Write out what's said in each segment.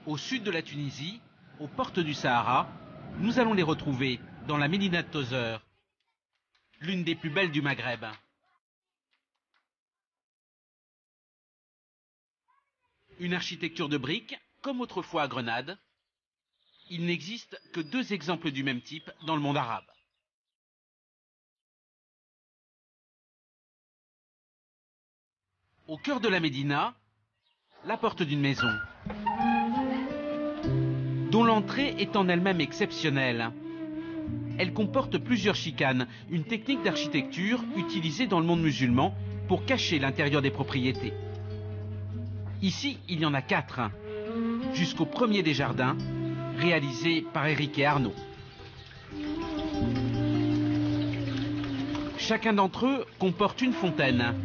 Au sud de la Tunisie, aux portes du Sahara, nous allons les retrouver dans la Médina de Tozeur, l'une des plus belles du Maghreb. Une architecture de briques, comme autrefois à Grenade. Il n'existe que 2 exemples du même type dans le monde arabe. Au cœur de la Médina, la porte d'une maison, dont l'entrée est en elle-même exceptionnelle. Elle comporte plusieurs chicanes, une technique d'architecture utilisée dans le monde musulman pour cacher l'intérieur des propriétés. Ici, il y en a 4, jusqu'au premier des jardins, réalisé par Éric et Arnaud. Chacun d'entre eux comporte une fontaine.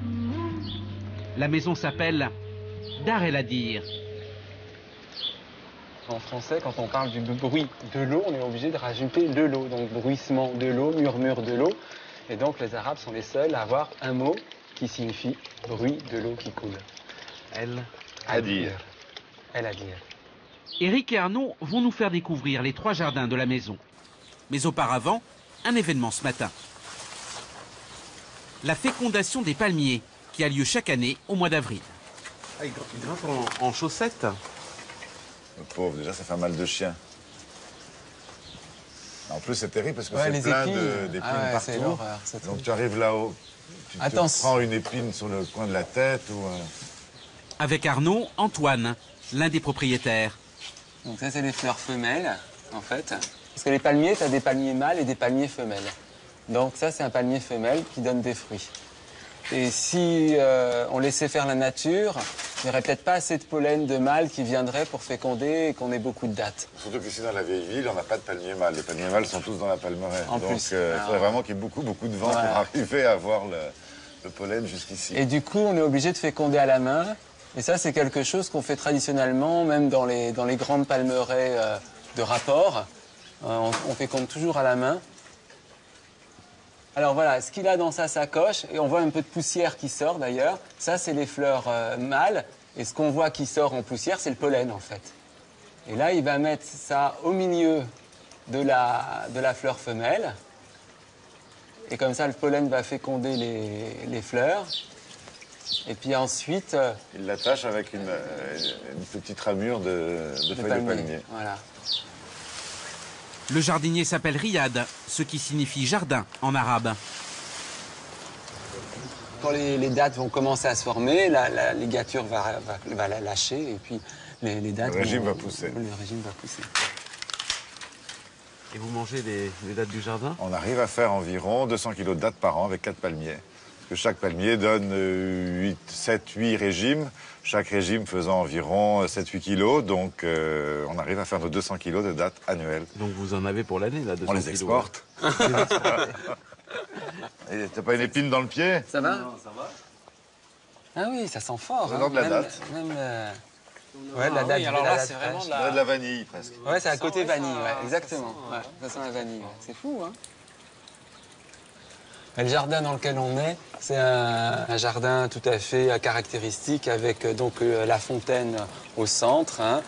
La maison s'appelle Dar El Hadir. En français, quand on parle du bruit de l'eau, on est obligé de rajouter de l'eau. Donc bruissement de l'eau, murmure de l'eau. Et donc les Arabes sont les seuls à avoir un mot qui signifie bruit de l'eau qui coule. El Hadir. El Hadir. Éric et Arnaud vont nous faire découvrir les 3 jardins de la maison. Mais auparavant, un événement ce matin. La fécondation des palmiers, qui a lieu chaque année au mois d'avril. Ah, il grimpe en chaussettes. Le pauvre, déjà ça fait mal de chien. En plus c'est terrible parce que Ouais, c'est plein épines. d'épines partout. C'est l'horreur, Donc tu arrives là-haut, tu te prends une épine sur le coin de la tête ou... Avec Arnaud, Antoine, l'un des propriétaires. Donc ça c'est les fleurs femelles en fait. Parce que les palmiers, tu as des palmiers mâles et des palmiers femelles. Donc ça c'est un palmier femelle qui donne des fruits. Et si on laissait faire la nature, il n'y aurait peut-être pas assez de pollen de mâles qui viendraient pour féconder et qu'on ait beaucoup de dattes. Surtout qu'ici dans la vieille ville, on n'a pas de palmiers mâles. Les palmiers mâles sont tous dans la palmeraie. En Donc plus. il faudrait vraiment qu'il y ait beaucoup de vent pour arriver à avoir le pollen jusqu'ici. Et du coup, on est obligé de féconder à la main. Et ça, c'est quelque chose qu'on fait traditionnellement, même dans les grandes palmeraies de rapport. On féconde toujours à la main. Alors voilà, ce qu'il a dans sa sacoche, et on voit un peu de poussière qui sort d'ailleurs, ça c'est les fleurs mâles, et ce qu'on voit qui sort en poussière, c'est le pollen en fait. Et là, il va mettre ça au milieu de la fleur femelle, et comme ça le pollen va féconder les fleurs. Et puis ensuite... il l'attache avec une petite ramure de feuilles de palmier. Voilà. Le jardinier s'appelle Riyad, ce qui signifie jardin en arabe. Quand les dattes vont commencer à se former, la ligature va la lâcher et puis les dattes le régime va pousser. Le régime va pousser. Et vous mangez les dattes du jardin? On arrive à faire environ 200 kg de dattes par an avec 4 palmiers. Parce que chaque palmier donne 7-8 régimes, chaque régime faisant environ 7-8 kilos. Donc on arrive à faire nos 200 kilos de dattes annuelles. Donc vous en avez pour l'année, là, 200 On les kilos. exporte. Et t'as pas une épine dans le pied? Ça va? Non, ça va. Ah oui, ça sent fort. C'est de la date. Ouais, de la date. alors là, c'est vraiment de De la vanille, presque. Ouais, c'est à côté vanille, ça, ouais, exactement. ça Ouais, ça sent la vanille. Ouais. C'est fou, hein? Le jardin dans lequel on est, c'est un jardin tout à fait caractéristique avec donc la fontaine au centre. Hein.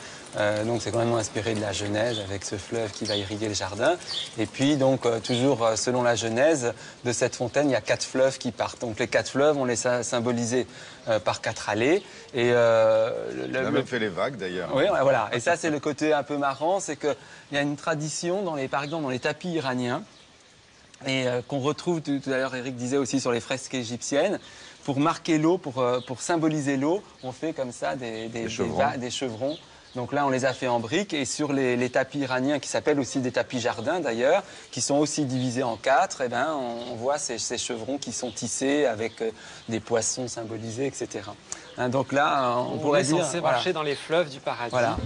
Donc c'est quand même inspiré de la Genèse avec ce fleuve qui va irriguer le jardin. Et puis donc toujours selon la Genèse de cette fontaine, il y a 4 fleuves qui partent. Donc les 4 fleuves, on les a symbolisés par 4 allées. Et on a même fait les vagues d'ailleurs. Oui, voilà. Et ça c'est le côté un peu marrant, c'est qu'il y a une tradition par exemple dans les tapis iraniens. Et qu'on retrouve, tout à l'heure Eric disait aussi sur les fresques égyptiennes, pour marquer l'eau, pour symboliser l'eau, on fait comme ça des chevrons. Donc là, on les a fait en briques et sur les tapis iraniens, qui s'appellent aussi des tapis jardins d'ailleurs, qui sont aussi divisés en 4, eh ben, on voit ces chevrons qui sont tissés avec des poissons symbolisés, etc. Hein, donc là, on pourrait dire... On est censé marcher dans les fleuves du paradis. Voilà.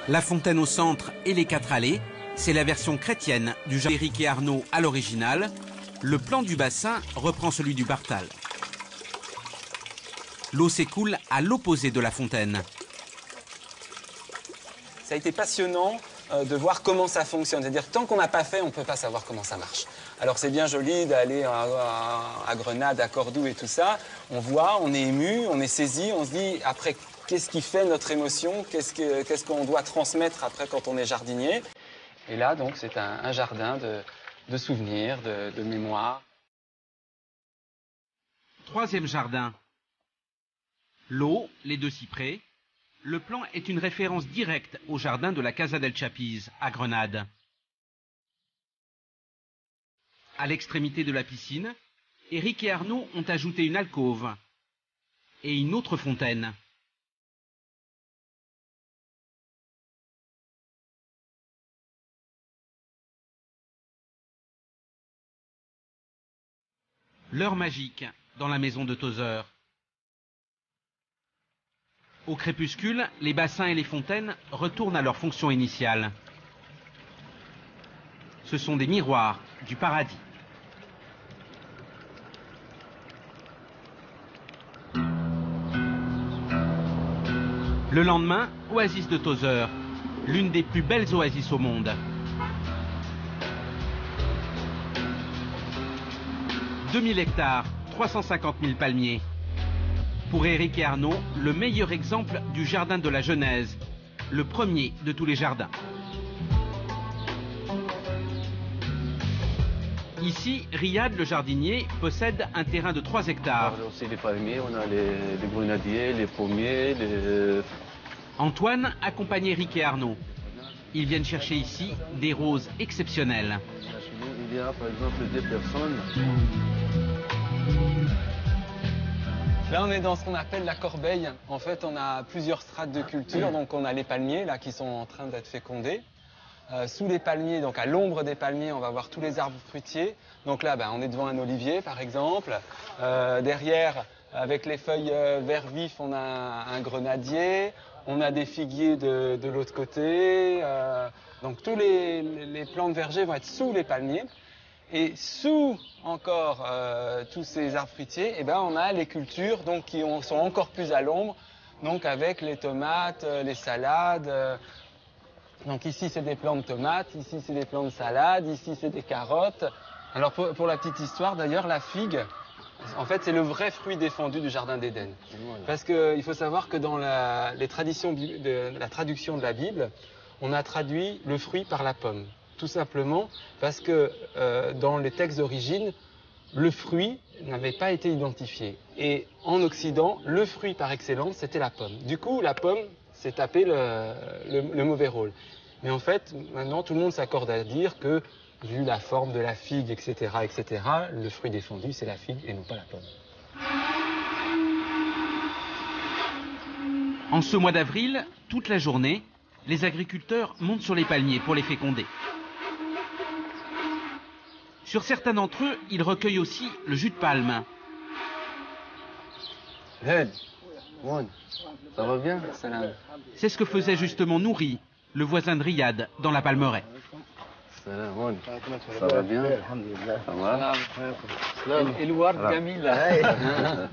La fontaine au centre et les 4 allées, c'est la version chrétienne du jardin d'Éric et Arnaud à l'original. Le plan du bassin reprend celui du Bartal. L'eau s'écoule à l'opposé de la fontaine. Ça a été passionnant de voir comment ça fonctionne. C'est-à-dire, tant qu'on n'a pas fait, on ne peut pas savoir comment ça marche. Alors, c'est bien joli d'aller à Grenade, à Cordoue et tout ça. On voit, on est ému, on est saisi, on se dit, après, qu'est-ce qui fait notre émotion? Qu'est-ce qu'on doit transmettre après quand on est jardinier? Et là, donc, c'est un jardin de souvenirs, de mémoire. Troisième jardin. L'eau, les 2 cyprès. Le plan est une référence directe au jardin de la Casa del Chappiz, à Grenade. À l'extrémité de la piscine, Éric et Arnaud ont ajouté une alcôve et une autre fontaine. L'heure magique dans la maison de Tozeur. Au crépuscule, les bassins et les fontaines retournent à leur fonction initiale. Ce sont des miroirs du paradis. Le lendemain, oasis de Tozeur, l'une des plus belles oasis au monde. 2000 hectares, 350 000 palmiers. Pour Éric et Arnaud, le meilleur exemple du jardin de la Genèse, le premier de tous les jardins. Ici, Riyad, le jardinier, possède un terrain de 3 hectares. On a aussi les palmiers, on a les grenadiers, les pommiers, Antoine accompagne Éric et Arnaud. Ils viennent chercher ici des roses exceptionnelles. Il y a par exemple 2 personnes. Là, on est dans ce qu'on appelle la corbeille. En fait, on a plusieurs strates de culture. Donc, on a les palmiers, là, qui sont en train d'être fécondés. Sous les palmiers, donc à l'ombre des palmiers, on va voir tous les arbres fruitiers. Donc là, on est devant un olivier, par exemple. Derrière, avec les feuilles vert vif, on a un grenadier. On a des figuiers de l'autre côté. Donc, tous les plantes vergers vont être sous les palmiers. Et sous encore tous ces arbres fruitiers, on a les cultures donc, qui sont encore plus à l'ombre, donc avec les tomates, les salades. Donc ici c'est des plants de tomates, ici c'est des plants de salade, ici c'est des carottes. Alors pour la petite histoire d'ailleurs, la figue, en fait c'est le vrai fruit défendu du jardin d'Éden. Parce qu'il faut savoir que dans la traduction de la Bible, on a traduit le fruit par la pomme. Tout simplement parce que dans les textes d'origine, le fruit n'avait pas été identifié. Et en Occident, le fruit par excellence, c'était la pomme. Du coup, la pomme s'est tapé le mauvais rôle. Mais en fait, maintenant, tout le monde s'accorde à dire que, vu la forme de la figue, etc., le fruit défendu, c'est la figue et non pas la pomme. En ce mois d'avril, toute la journée, les agriculteurs montent sur les palmiers pour les féconder. Sur certains d'entre eux, ils recueillent aussi le jus de palme. Hey, ça va bien? C'est ce que faisait justement Nouri, le voisin de Riyad, dans la Palmeraie. Ça va bien? Ça va?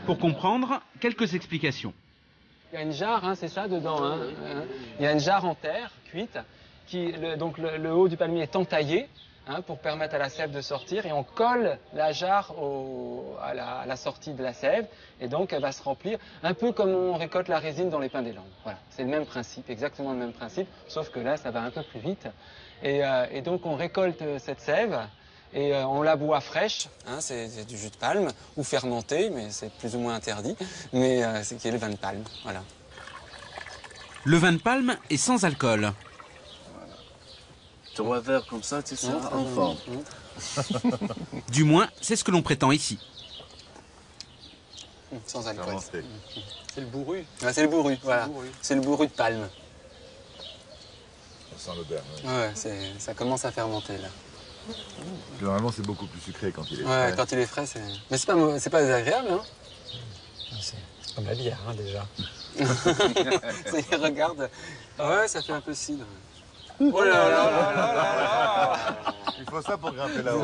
Pour comprendre, quelques explications. Il y a une jarre, c'est ça dedans. Il y a une jarre en terre cuite, donc le haut du palmier est entaillé. Pour permettre à la sève de sortir, et on colle la jarre à la sortie de la sève, et donc elle va se remplir, un peu comme on récolte la résine dans les pins des Landes. Voilà, c'est le même principe, exactement le même principe, sauf que là ça va un peu plus vite. Et donc on récolte cette sève, et on la boit fraîche, c'est du jus de palme, ou fermenté, mais c'est plus ou moins interdit, mais c'est qui est le vin de palme, voilà. Le vin de palme est sans alcool. 3 verres comme ça, tu seras en forme. Du moins, c'est ce que l'on prétend ici. Sans alcool. C'est le bourru. C'est le bourru, voilà. C'est le bourru de palme. On sent l'odeur. Ouais, ça commence à fermenter là. Normalement, c'est beaucoup plus sucré quand il est frais. Ouais, quand il est frais, c'est... Mais c'est pas désagréable, hein. C'est comme la bière, déjà. Il regarde. Ouais, ça fait un peu cidre. Oh là là là là là. Il faut ça pour grimper là-haut.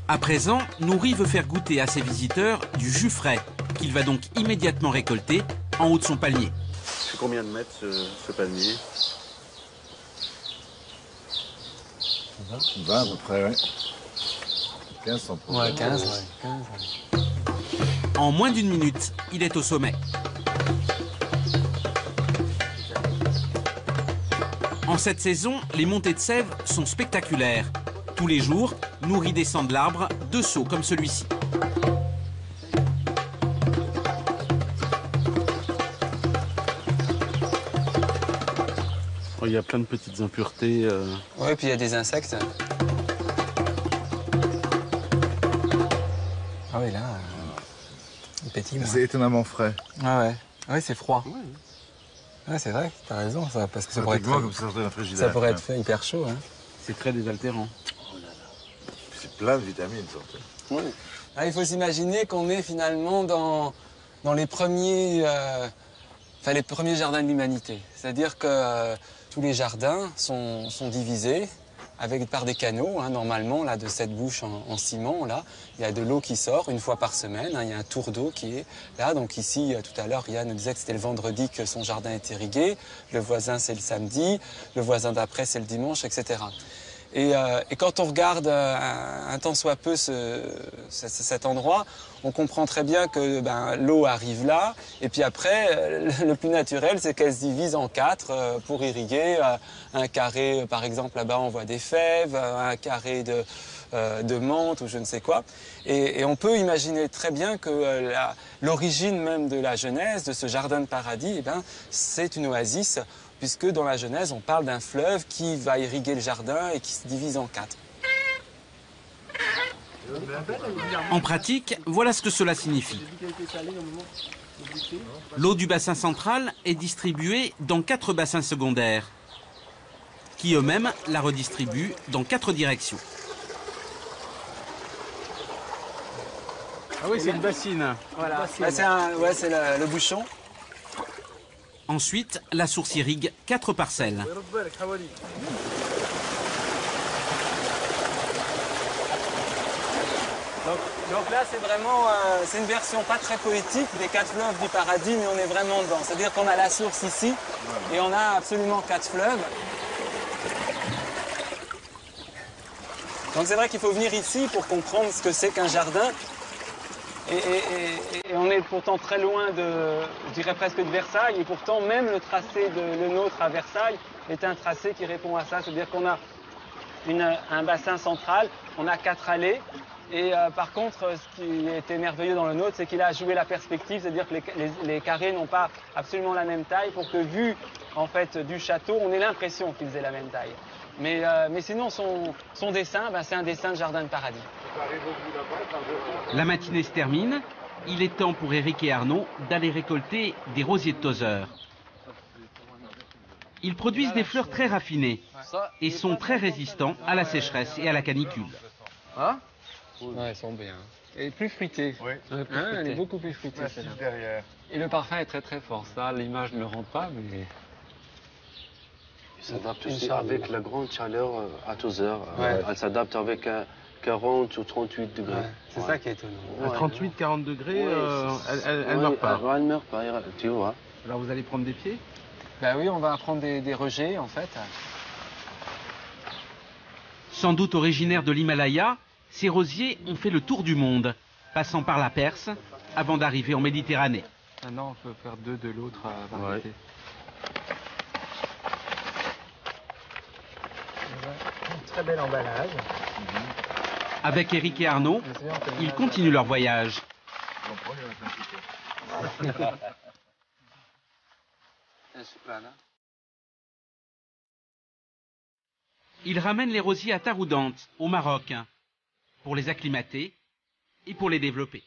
À présent, Nouri veut faire goûter à ses visiteurs du jus frais, qu'il va donc immédiatement récolter en haut de son palmier. C'est combien de mètres ce palmier? 20 à peu près, ouais. 15 sans problème. Ouais, 15. Ouais, 15. En moins d'une minute, il est au sommet. En cette saison, les montées de sève sont spectaculaires. Tous les jours, Nouri descend de l'arbre 2 sauts comme celui-ci. Oh, il y a plein de petites impuretés. Ouais, puis il y a des insectes. Ah oui, là, il pétille. C'est étonnamment frais. Ah ouais, ouais, c'est froid. Ouais, c'est vrai, t'as raison, ça, parce que ça pourrait, Pratiquement être, comme ça sortait d'un frigidaire. ça pourrait être fait hyper chaud. Hein. C'est très désaltérant. C'est plein de vitamines, surtout. Ah, il faut s'imaginer qu'on est finalement dans les premiers, les premiers jardins de l'humanité. C'est-à-dire que tous les jardins sont divisés par des canaux, hein, normalement, là, de cette bouche en ciment, là. Il y a de l'eau qui sort une fois par semaine, hein, il y a un tour d'eau qui est là. Donc ici, tout à l'heure, Yann nous disait que c'était le vendredi que son jardin est irrigué. Le voisin, c'est le samedi. Le voisin d'après, c'est le dimanche, etc. Et quand on regarde un tant soit peu cet endroit, on comprend très bien que l'eau arrive là. Et puis après, le plus naturel, c'est qu'elle se divise en 4 pour irriguer. Un carré, par exemple, là-bas, on voit des fèves, un carré de menthe ou je ne sais quoi. Et on peut imaginer très bien que l'origine même de la Genèse, de ce jardin de paradis, c'est une oasis, puisque dans la Genèse, on parle d'un fleuve qui va irriguer le jardin et qui se divise en 4. En pratique, voilà ce que cela signifie. L'eau du bassin central est distribuée dans 4 bassins secondaires, qui eux-mêmes la redistribuent dans 4 directions. Ah oui, c'est une bassine. Voilà, c'est le bouchon. Ensuite, la source irrigue 4 parcelles. Donc là, c'est vraiment c'est une version pas très poétique des 4 fleuves du paradis, mais on est vraiment dedans. C'est-à-dire qu'on a la source ici et on a absolument 4 fleuves. Donc c'est vrai qu'il faut venir ici pour comprendre ce que c'est qu'un jardin. Et on est pourtant très loin je dirais presque de Versailles, et pourtant même le tracé le nôtre à Versailles est un tracé qui répond à ça. C'est-à-dire qu'on a un bassin central, on a 4 allées, et par contre, ce qui était merveilleux dans le nôtre, c'est qu'il a joué la perspective, c'est-à-dire que les carrés n'ont pas absolument la même taille, pour que vu en fait du château, on ait l'impression qu'ils aient la même taille. Mais sinon, son dessin, c'est un dessin de jardin de paradis. La matinée se termine. Il est temps pour Eric et Arnaud d'aller récolter des rosiers de Tozeur. Ils produisent des fleurs très raffinées et sont très résistants à la sécheresse et à la canicule. Ouais, elles sont bien. Et plus fruitée. Oui. Elle est beaucoup plus fruitée, celle-là. Derrière. Et le parfum est très très fort. Ça, l'image ne le rend pas, mais... Il s'adapte aussi avec la grande chaleur à 12 heures. Ouais. Elle s'adapte avec 40 ou 38 degrés. Ouais, c'est ça qui est étonnant. À 38-40 degrés, elle ne meurt pas. Elle ne meurt pas, tu vois. Alors vous allez prendre des pieds? Oui, on va prendre des rejets en fait. Sans doute originaires de l'Himalaya, ces rosiers ont fait le tour du monde, passant par la Perse avant d'arriver en Méditerranée. Maintenant, on peut faire 2 de l'autre variété. Ouais. Un très bel emballage. Avec Eric et Arnaud, ils continuent leur voyage. Ils ramènent les rosiers à Taroudante, au Maroc, pour les acclimater et pour les développer.